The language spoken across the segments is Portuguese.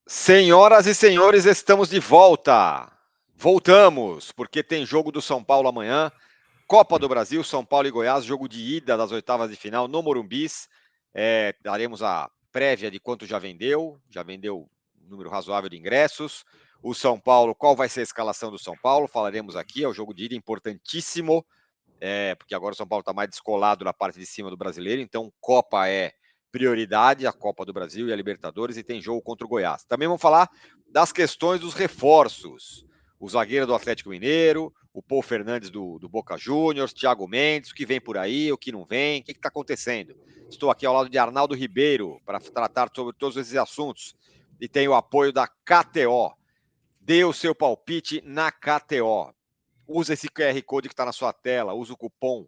Senhoras e senhores, estamos de volta. Voltamos, porque tem jogo do São Paulo amanhã. Copa do Brasil, São Paulo e Goiás, jogo de ida das oitavas de final no Morumbis. Daremos a prévia de quanto já vendeu um número razoável de ingressos. O São Paulo, qual vai ser a escalação do São Paulo? Falaremos aqui, é um jogo de ida importantíssimo, porque agora o São Paulo está mais descolado na parte de cima do brasileiro, então Copa é prioridade, a Copa do Brasil e a Libertadores, e tem jogo contra o Goiás. Também vamos falar das questões dos reforços. O zagueiro do Atlético Mineiro, o Paul Fernandes do Boca Juniors, Thiago Mendes, o que vem por aí, o que não vem, o que está acontecendo. Estou aqui ao lado de Arnaldo Ribeiro para tratar sobre todos esses assuntos. E tem o apoio da KTO. Dê o seu palpite na KTO. Usa esse QR Code que está na sua tela, usa o cupom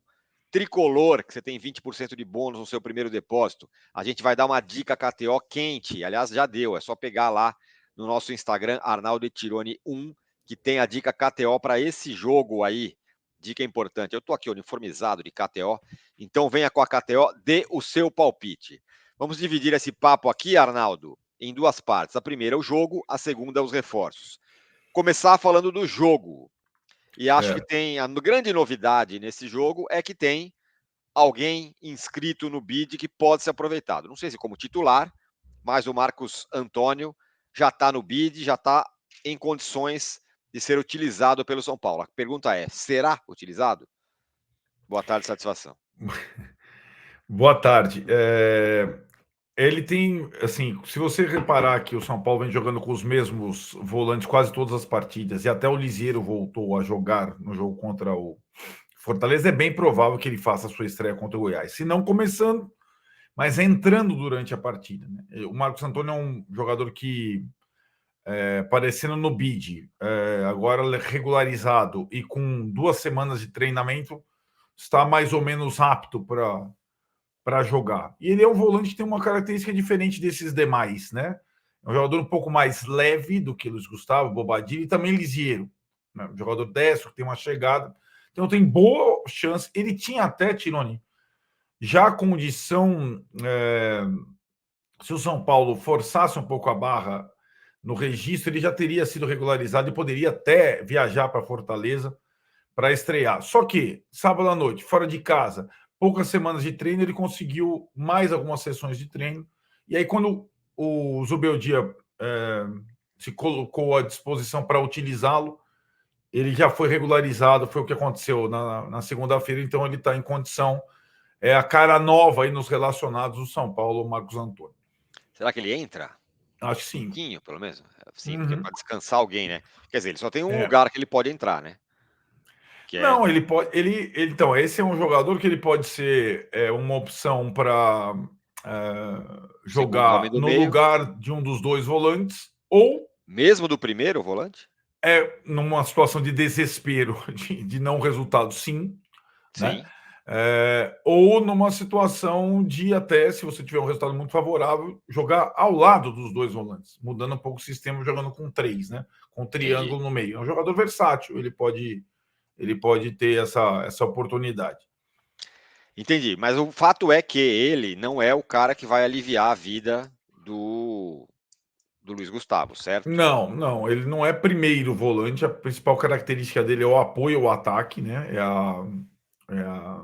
Tricolor, que você tem 20% de bônus no seu primeiro depósito. A gente vai dar uma dica KTO quente, aliás, já deu, é só pegar lá no nosso Instagram, Arnaldo Etirone 1, que tem a dica KTO para esse jogo aí. Dica importante, eu estou aqui uniformizado de KTO, então venha com a KTO, dê o seu palpite. Vamos dividir esse papo aqui, Arnaldo, em duas partes. A primeira é o jogo, a segunda é os reforços. Começar falando do jogo. E acho que tem a grande novidade nesse jogo é que tem alguém inscrito no bid que pode ser aproveitado. Não sei se como titular, mas o Marcos Antônio já está no bid, já está em condições de ser utilizado pelo São Paulo. A pergunta é: será utilizado? Boa tarde, satisfação. Boa tarde. Ele tem, assim, se você reparar que o São Paulo vem jogando com os mesmos volantes quase todas as partidas, e até o Liseiro voltou a jogar no jogo contra o Fortaleza, é bem provável que ele faça a sua estreia contra o Goiás. Se não começando, mas entrando durante a partida, né? O Marcos Antônio é um jogador que, aparecendo no bid, agora regularizado e com 2 semanas de treinamento, está mais ou menos apto para jogar. E ele é um volante que tem uma característica diferente desses demais, né? É um jogador um pouco mais leve do que Luiz Gustavo, Bobadilha e também Lisiero. Né? Um jogador destro, que tem uma chegada. Então tem boa chance. Ele tinha até, Tironi, já a condição, se o São Paulo forçasse um pouco a barra no registro, ele já teria sido regularizado e poderia até viajar para Fortaleza para estrear. Só que, sábado à noite, fora de casa, poucas semanas de treino, ele conseguiu mais algumas sessões de treino. E aí, quando o Zubeldia se colocou à disposição para utilizá-lo, ele já foi regularizado, foi o que aconteceu na segunda-feira, então ele está em condição, é a cara nova aí nos relacionados do São Paulo, o Marcos Antônio. Será que ele entra? Acho que Um sim. pouquinho, pelo menos? Sim, porque Uhum. para descansar alguém, né? Quer dizer, ele só tem um É. lugar que ele pode entrar, né? Que é Não, ele pode. Então, esse é um jogador que ele pode ser uma opção para o segundo homem jogar do no meio, lugar de um dos dois volantes, ou mesmo do primeiro volante? numa situação de desespero, de não resultado, sim, né? Sim, Ou numa situação de até, se você tiver um resultado muito favorável, jogar ao lado dos dois volantes, mudando um pouco o sistema, jogando com três, né? Com um entendi. triângulo no meio. É um jogador versátil, ele pode ter essa oportunidade. Entendi, mas o fato é que ele não é o cara que vai aliviar a vida do Luiz Gustavo, certo? Não, não, ele não é primeiro volante, a principal característica dele é o apoio ao ataque, né? É a,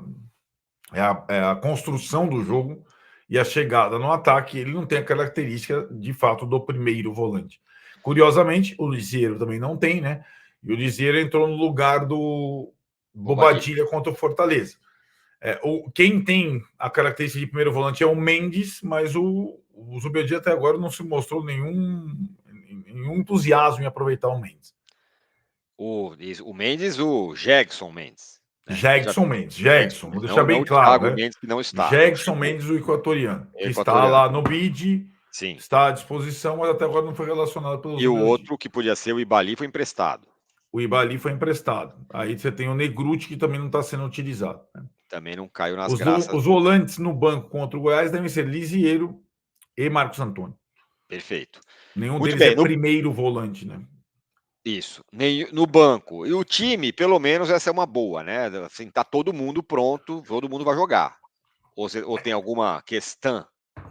é a construção do jogo e a chegada no ataque. Ele não tem a característica, de fato, do primeiro volante. Curiosamente, o Liseiro também não tem, né? E o Liseiro entrou no lugar do Bobadilha. Bobadilha contra o Fortaleza. Quem tem a característica de primeiro volante é o Mendes, mas o Zubeldia até agora não se mostrou nenhum entusiasmo em aproveitar o Mendes. O Mendes, o Jegson Mendes, né? Veja Jackson bem. Mendes, Jegson Jackson, vou Mendes, deixar não bem o claro, Thiago né? Mendes que não está, não Jackson chegou. Mendes, o equatoriano, que está Equatoriano. lá no BID, Sim. está à disposição, mas até agora não foi relacionado pelo E o Zubeldia. outro que podia ser o Ibali foi emprestado. O Ibali foi emprestado. Aí você tem o Negruti, que também não está sendo utilizado. Né? Também não caiu nas graças Os volantes no banco contra o Goiás devem ser Lisiero e Marcos Antônio. Perfeito. Nenhum Muito deles é bem, primeiro volante, né? isso. No banco. E o time, pelo menos, essa é uma boa, né? Assim, tá todo mundo pronto, todo mundo vai jogar. Ou tem alguma questão,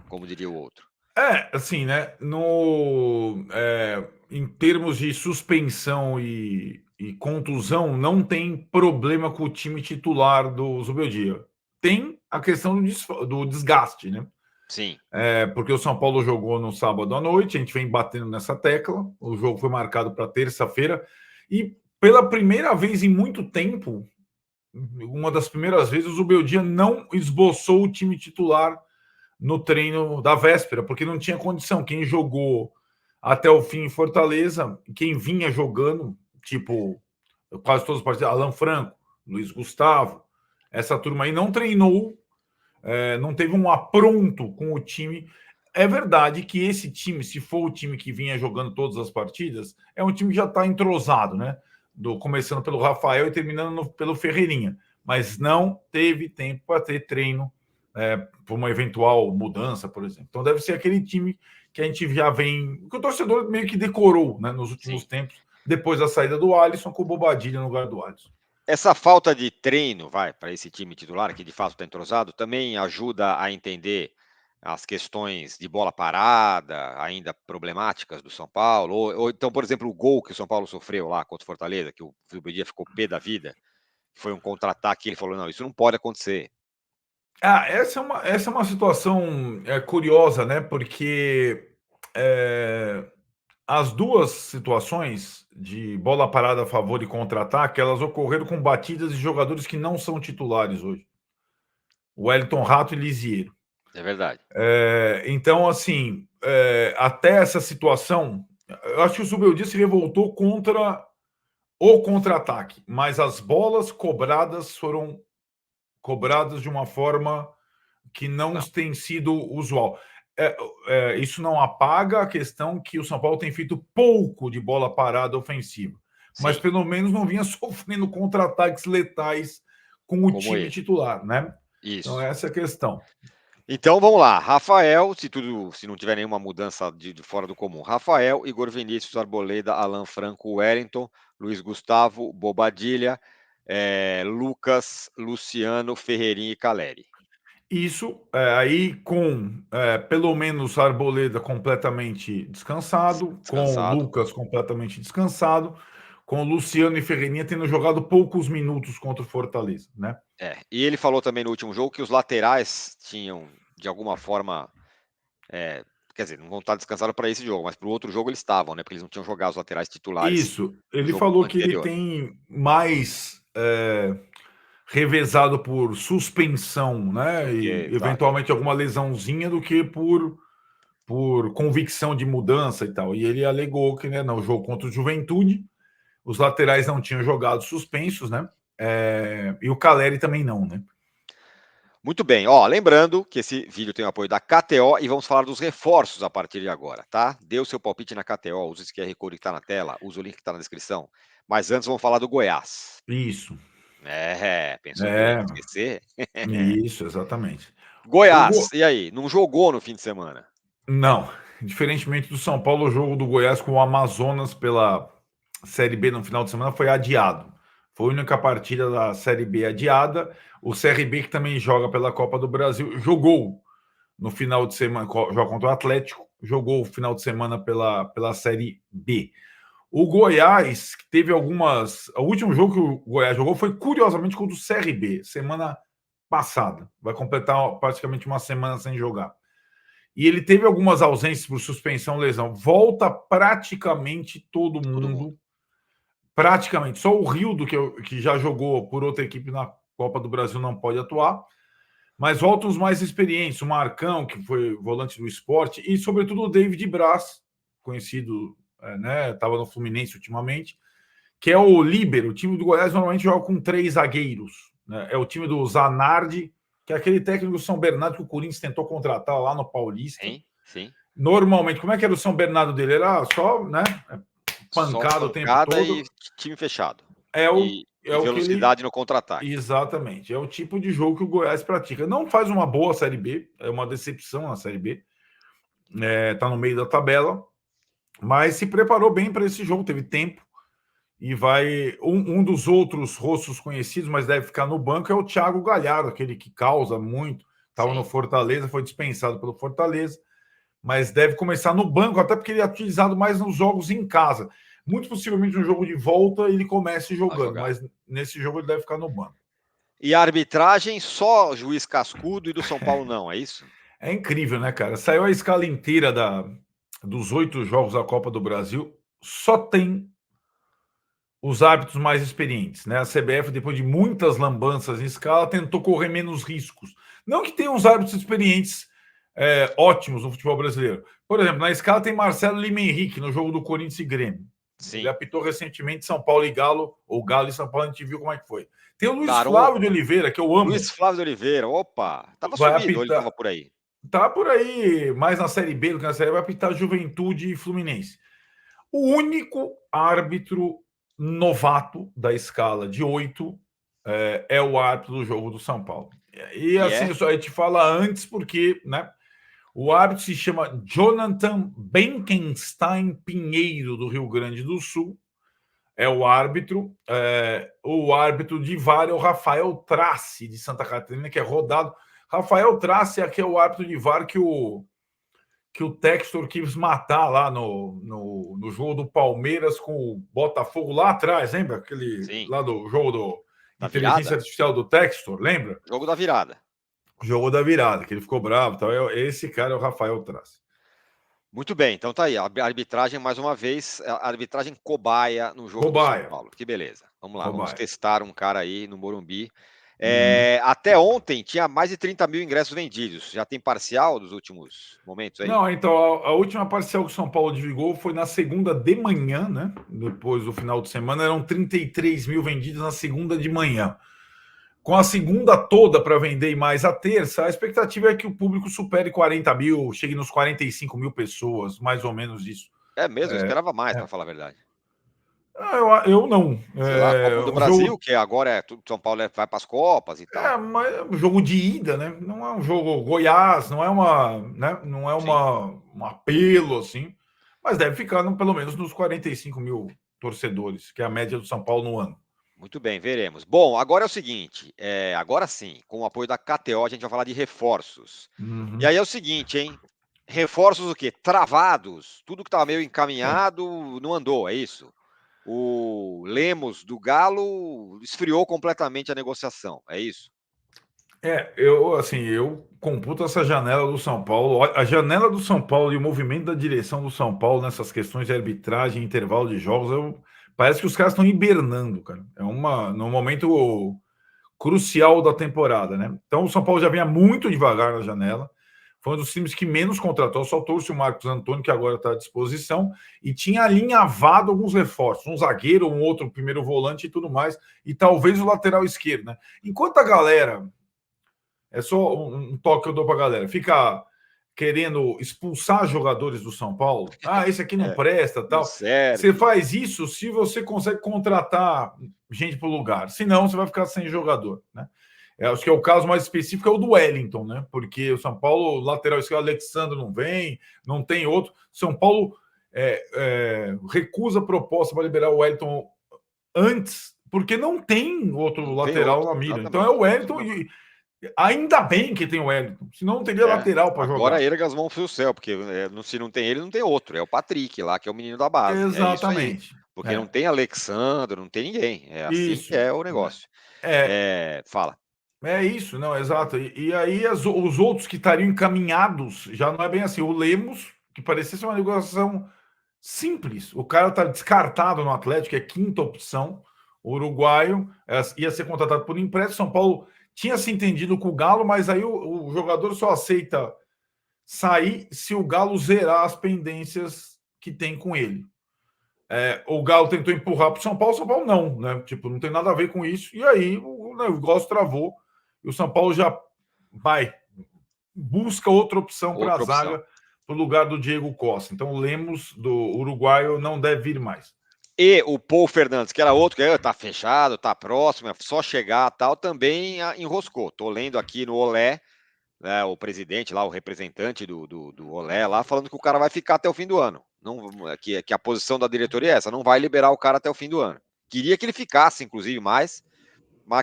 como diria o outro? Assim, né? Em termos de suspensão e contusão, não tem problema com o time titular do Zubeldia. Tem a questão do desgaste, né? Sim. Porque o São Paulo jogou no sábado à noite, a gente vem batendo nessa tecla. O jogo foi marcado para terça-feira e pela primeira vez em muito tempo, uma das primeiras vezes, o Zubeldia não esboçou o time titular no treino da véspera, porque não tinha condição. Quem jogou até o fim em Fortaleza, quem vinha jogando, tipo, quase todos os partidos, Alan Franco, Luiz Gustavo, essa turma aí não treinou, não teve um apronto com o time. É verdade que esse time, se for o time que vinha jogando todas as partidas, é um time que já está entrosado, né? Começando pelo Rafael e terminando pelo Ferreirinha. Mas não teve tempo para ter treino por uma eventual mudança, por exemplo. Então deve ser aquele time que a gente já vem, que o torcedor meio que decorou, né, nos últimos Sim. tempos, depois da saída do Alisson, com o Bobadilha no lugar do Alisson. Essa falta de treino, para esse time titular, que de fato está entrosado, também ajuda a entender as questões de bola parada, ainda problemáticas do São Paulo, ou então, por exemplo, o gol que o São Paulo sofreu lá contra o Fortaleza, que o Zubeldia ficou pé da vida, foi um contra-ataque, ele falou, não, isso não pode acontecer. Essa é uma situação curiosa, né? Porque as duas situações de bola parada a favor e contra-ataque, elas ocorreram com batidas de jogadores que não são titulares hoje. O Wellington Rato e Lisiero. É verdade. Então, assim, até essa situação, eu acho que o Zubeldia se revoltou contra o contra-ataque, mas as bolas cobradas foram cobradas de uma forma que não Não. tem sido usual. Isso não apaga a questão que o São Paulo tem feito pouco de bola parada ofensiva, mas Sim, pelo menos não vinha sofrendo contra-ataques letais com o como time esse. titular, né? Então, Isso. essa é a questão. Então vamos lá, Rafael, se não tiver nenhuma mudança de fora do comum, Rafael, Igor Vinícius, Arboleda, Alan Franco, Wellington, Luiz Gustavo, Bobadilha, Lucas, Luciano, Ferreirinha e Caleri. Isso, aí com pelo menos Arboleda completamente descansado, com Descansado. Lucas completamente descansado, com Luciano e Ferreirinha tendo jogado poucos minutos contra o Fortaleza, né? E ele falou também no último jogo que os laterais tinham, de alguma forma, quer dizer, não vão estar descansados para esse jogo, mas para o outro jogo eles estavam, né? Porque eles não tinham jogado os laterais titulares Isso, no ele jogo falou que ele anterior. tem mais revezado por suspensão, né? Do que, E exato. eventualmente alguma lesãozinha do que por convicção de mudança e tal. E ele alegou que, né, no jogo contra o Juventude, os laterais não tinham jogado suspensos, né? E o Caleri também não, né? Muito bem, ó, lembrando que esse vídeo tem o apoio da KTO e vamos falar dos reforços a partir de agora, tá? Dê o seu palpite na KTO, usa esse QR Code que está na tela, usa o link que está na descrição. Mas antes vamos falar do Goiás. Isso. Pensou que eu ia É, esquecer? isso, exatamente. O Goiás, Go... e aí? Não jogou no fim de semana? Não, diferentemente do São Paulo, o jogo do Goiás com o Amazonas pela Série B no final de semana foi adiado. Foi a única partida da Série B adiada. O CRB, que também joga pela Copa do Brasil, jogou no final de semana, joga contra o Atlético, jogou o final de semana pela Série B. O Goiás teve algumas. O último jogo que o Goiás jogou foi, curiosamente, contra o CRB, semana passada. Vai completar praticamente uma semana sem jogar. E ele teve algumas ausências por suspensão, lesão. Volta praticamente todo Todo mundo. mundo. Praticamente. Só o Rildo, que já jogou por outra equipe na Copa do Brasil, não pode atuar. Mas voltam os mais experientes. O Marcão, que foi volante do esporte. E, sobretudo, o David Braz, conhecido, né? Estava no Fluminense ultimamente. Que é o líbero. O time do Goiás normalmente joga com 3 zagueiros. Né? É o time do Zanardi, que é aquele técnico do São Bernardo que o Corinthians tentou contratar lá no Paulista. Sim, sim. Normalmente, como é que era o São Bernardo dele? Era só, né? Só Pancada o tempo pancada e todo. time fechado. É o, E, é e o que ele. velocidade no contra-ataque. Exatamente. É o tipo de jogo que o Goiás pratica. Não faz uma boa Série B, é uma decepção na Série B. Tá no meio da tabela, mas se preparou bem para esse jogo, teve tempo. E vai. Um dos outros rostos conhecidos, mas deve ficar no banco, é o Thiago Galhardo, aquele que causa muito. Estava no Sim. Fortaleza, foi dispensado pelo Fortaleza. mas deve começar no banco, até porque ele é utilizado mais nos jogos em casa. Muito possivelmente no jogo de volta ele comece jogando, mas nesse jogo ele deve ficar no banco. E a arbitragem, só juiz cascudo e do São Paulo não, é isso? É incrível, né, cara? Saiu a escala inteira dos 8 jogos da Copa do Brasil, só tem os árbitros mais experientes, né? A CBF, depois de muitas lambanças em escala, tentou correr menos riscos. Não que tenha uns árbitros experientes ótimos no futebol brasileiro. Por exemplo, na escala tem Marcelo Lima Henrique, no jogo do Corinthians e Grêmio. Sim. Ele apitou recentemente São Paulo e Galo, ou Galo e São Paulo, a gente viu como é que foi. Tem o Luiz Flávio de Oliveira, que eu amo. Luiz Flávio de Oliveira, opa, tava Vai sumido, apitar, ele tava por aí. Tá por aí, mais na Série B do que na Série A, vai apitar Juventude e Fluminense. O único árbitro novato da escala de 8 é o árbitro do jogo do São Paulo. E assim, a gente fala antes porque, né? O árbitro se chama Jonathan Benkenstein Pinheiro, do Rio Grande do Sul. É o árbitro. O árbitro de VAR é o Rafael Trace, de Santa Catarina, que é rodado. Rafael Trace é o árbitro de VAR que o Textor quis matar lá no jogo do Palmeiras com o Botafogo lá atrás, lembra? Sim. Lá do jogo da inteligência virada? artificial do Textor, lembra? Jogo da virada. Jogo da virada, que ele ficou bravo. Então, esse cara é o Rafael Trace. Muito bem, então tá aí. A arbitragem, mais uma vez, a arbitragem cobaia no jogo do São Paulo. Que beleza. Vamos lá, vamos testar um cara aí no Morumbi. Até ontem tinha mais de 30 mil ingressos vendidos. Já tem parcial dos últimos momentos aí? Não, então a última parcial que o São Paulo divulgou foi na segunda de manhã, né? Depois do final de semana, eram 33 mil vendidos na segunda de manhã. Com a segunda toda para vender e mais a terça, a expectativa é que o público supere 40 mil, chegue nos 45 mil pessoas, mais ou menos isso. É mesmo, eu esperava mais, para falar a verdade. Eu não. Sei lá, Copa do Brasil, que agora São Paulo vai para as Copas e tal. Mas é um jogo de ida, né? Não é um jogo Goiás, não é um apelo assim, mas deve ficar pelo menos nos 45 mil torcedores, que é a média do São Paulo no ano. Muito bem, veremos. Bom, agora é o seguinte, agora sim, com o apoio da KTO, a gente vai falar de reforços. E aí é o seguinte, hein? Reforços o quê? Travados. Tudo que estava meio encaminhado não andou, é isso? O Lemos do Galo esfriou completamente a negociação, é isso? Eu computo essa janela do São Paulo. A janela do São Paulo e o movimento da direção do São Paulo nessas questões de arbitragem, intervalo de jogos, parece que os caras estão hibernando, cara. Num momento crucial da temporada, né? Então o São Paulo já vinha muito devagar na janela. Foi um dos times que menos contratou, só trouxe o Marcos Antônio, que agora está à disposição, e tinha alinhavado alguns reforços, um zagueiro, um outro primeiro volante e tudo mais, e talvez o lateral esquerdo, né? Enquanto a galera, é só um toque que eu dou para a galera, fica querendo expulsar jogadores do São Paulo, esse aqui não presta, tal. Você faz isso se você consegue contratar gente para o lugar, senão você vai ficar sem jogador, né? Acho que é o caso mais específico, é o do Wellington, né? Porque o São Paulo, lateral esquerdo, Alexandre não vem, não tem outro. São Paulo recusa a proposta para liberar o Wellington antes, porque não tem outro lateral na mira. Então é o Wellington e ainda bem que tem o Wellington, senão não teria lateral para jogar. Agora erga as mãos pro céu, porque se não tem ele, não tem outro. É o Patrick lá, que é o menino da base. Exatamente. Porque não tem Alexandre, não tem ninguém. É assim que é o negócio. Fala. É isso, não, exato. E aí os outros que estariam encaminhados já não é bem assim. O Lemos, que parecia ser uma negociação simples. O cara está descartado no Atlético, é quinta opção. O uruguaio ia ser contratado por empréstimo. São Paulo tinha se entendido com o Galo, mas aí o jogador só aceita sair se o Galo zerar as pendências que tem com ele. O Galo tentou empurrar para o São Paulo não, né? Tipo, não tem nada a ver com isso. E aí o negócio travou. E o São Paulo já busca outra opção para a zaga, no lugar do Diego Costa. Então o Lemos, do uruguaio, não deve vir mais. E o Paul Fernandes, que era outro, que tá fechado, tá próximo, é só chegar tal, também enroscou. Tô lendo aqui no Olé, né, o presidente lá, o representante do Olé lá, falando que o cara vai ficar até o fim do ano. Não, que a posição da diretoria é essa, não vai liberar o cara até o fim do ano. Queria que ele ficasse, inclusive, mas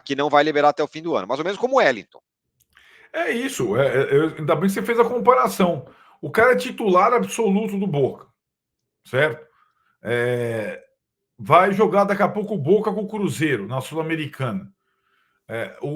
que não vai liberar até o fim do ano. Mais ou menos como o Wellington. É isso. Ainda bem que você fez a comparação. O cara é titular absoluto do Boca, certo? Vai jogar daqui a pouco o Boca com o Cruzeiro, na Sul-Americana.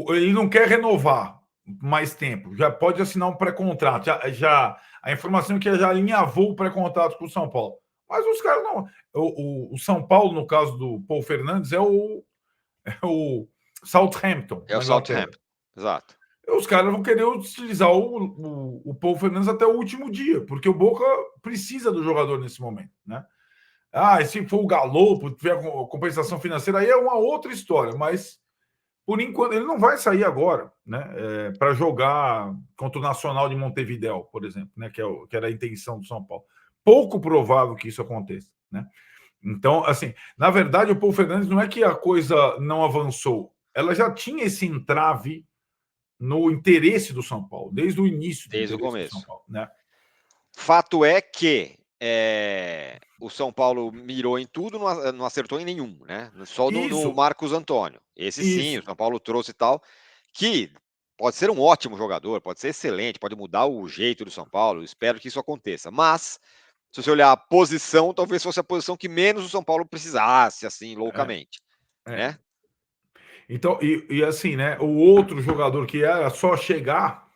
Ele não quer renovar mais tempo, já pode assinar um pré-contrato. A informação é que já alinhavou o pré-contrato com o São Paulo. Mas os caras não. O São Paulo, no caso do Paul Fernandes, é o Southampton, É o na Inglaterra. Southampton, exato. Os caras vão querer utilizar o Paul Fernandes até o último dia, porque o Boca precisa do jogador nesse momento, né? E se for o Galopo, tiver a compensação financeira, aí é uma outra história, mas por enquanto ele não vai sair agora, né? Para jogar contra o Nacional de Montevidéu, por exemplo, né? Que era a intenção do São Paulo. Pouco provável que isso aconteça, né? Então, assim, na verdade, o Paul Fernandes não é que a coisa não avançou, ela já tinha esse entrave no interesse do São Paulo, desde o início do Desde o interesse do São começo. Paulo, né? Fato é que o São Paulo mirou em tudo, não acertou em nenhum, né? Só no Marcos Antônio. Esse sim, o São Paulo trouxe e tal, que pode ser um ótimo jogador, pode ser excelente, pode mudar o jeito do São Paulo, espero que isso aconteça. Mas, se você olhar a posição, talvez fosse a posição que menos o São Paulo precisasse, assim, loucamente, né? Então, assim, né? O outro jogador que era só chegar,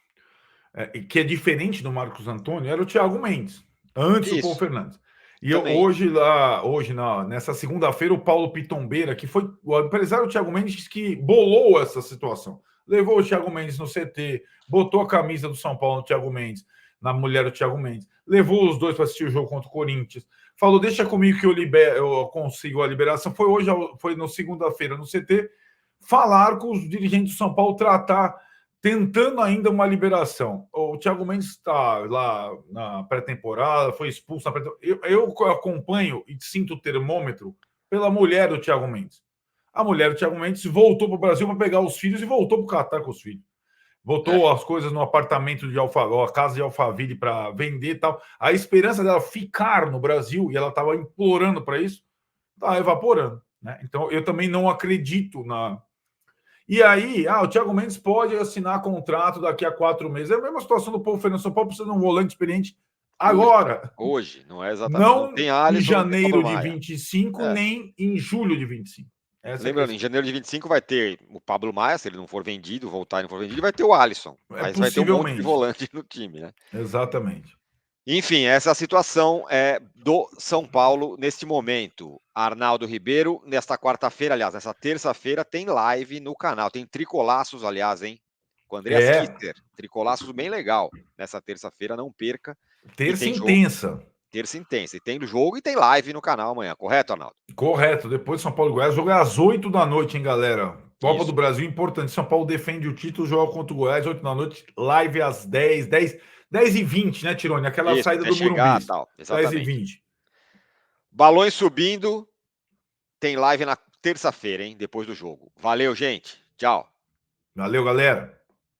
que é diferente do Marcos Antônio, era o Thiago Mendes, antes do Paul Isso, Fernandes. E também. nessa segunda-feira, o Paulo Pitombeira, que foi o empresário Thiago Mendes, que bolou essa situação. Levou o Thiago Mendes no CT, botou a camisa do São Paulo no Thiago Mendes, na mulher do Thiago Mendes, levou os dois para assistir o jogo contra o Corinthians. Falou, deixa comigo que eu consigo a liberação. Foi na segunda-feira no CT, falar com os dirigentes do São Paulo, tentando ainda uma liberação. O Thiago Mendes está lá na pré-temporada, foi expulso na pré-temporada. Eu acompanho e sinto o termômetro pela mulher do Thiago Mendes. A mulher do Thiago Mendes voltou para o Brasil para pegar os filhos e voltou para o Catar com os filhos. Botou as coisas no apartamento de a casa de Alphaville para vender e tal. A esperança dela ficar no Brasil, e ela estava implorando para isso, está evaporando. Né? Então, eu também não acredito na. E aí, o Thiago Mendes pode assinar contrato daqui a 4 meses. É a mesma situação do Paulo Fernando. São Paulo precisa de um volante experiente agora. Hoje, não é exatamente. Não Não tem em Alisson, não tem janeiro Pablo de Maia. 25, nem em julho de 25. Lembrando, em janeiro de 25 vai ter o Pablo Maia, se ele não for vendido, voltar e não for vendido, e vai ter o Alisson. Aí vai ter um monte de volante no time, né? Exatamente. Enfim, essa é a situação do São Paulo neste momento. Arnaldo Ribeiro, nesta quarta-feira, aliás, nessa terça-feira, tem live no canal. Tem tricolaços, aliás, hein? Com o Andreas Kisser. Tricolaços bem legal. Nessa terça-feira, não perca. Terça intensa. Terça intensa. E tem jogo e tem live no canal amanhã, correto, Arnaldo? Correto. Depois de São Paulo e Goiás, o jogo é às 8 da noite, hein, galera? Copa do Brasil, importante. São Paulo defende o título, joga contra o Goiás, 8 da noite, live às 10h20, né, Tirone? Aquela Isso, saída até do chegar, Morumbi. tal. Exatamente. 10h20. Balões subindo. Tem live na terça-feira, hein? Depois do jogo. Valeu, gente. Tchau. Valeu, galera.